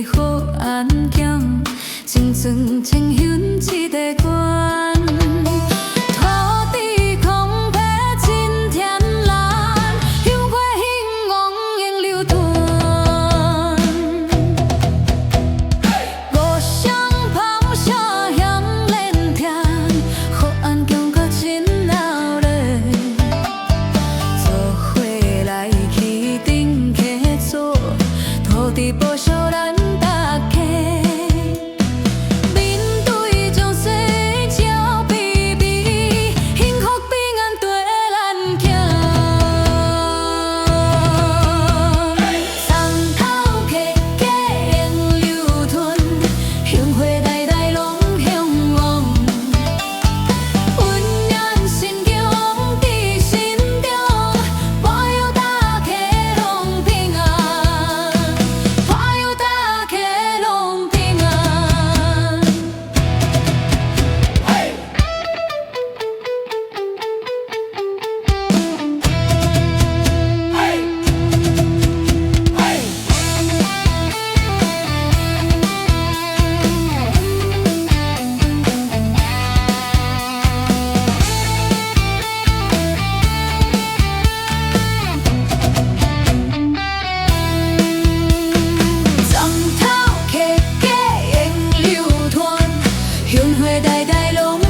的好安检，前船千寻一个关。土地空白真天蓝，香花兴旺永流传。五声咆哮响连天，好安检搁真闹热，做伙来起顶客座，土地保守咱大家。面对将世照微微，幸福平安跟咱行。山头客家永流传，香花代代拢向往。温暖心强伫心中，保佑大家拢平安，保佑大家拢平安。藏头客家永流传，香花代代拢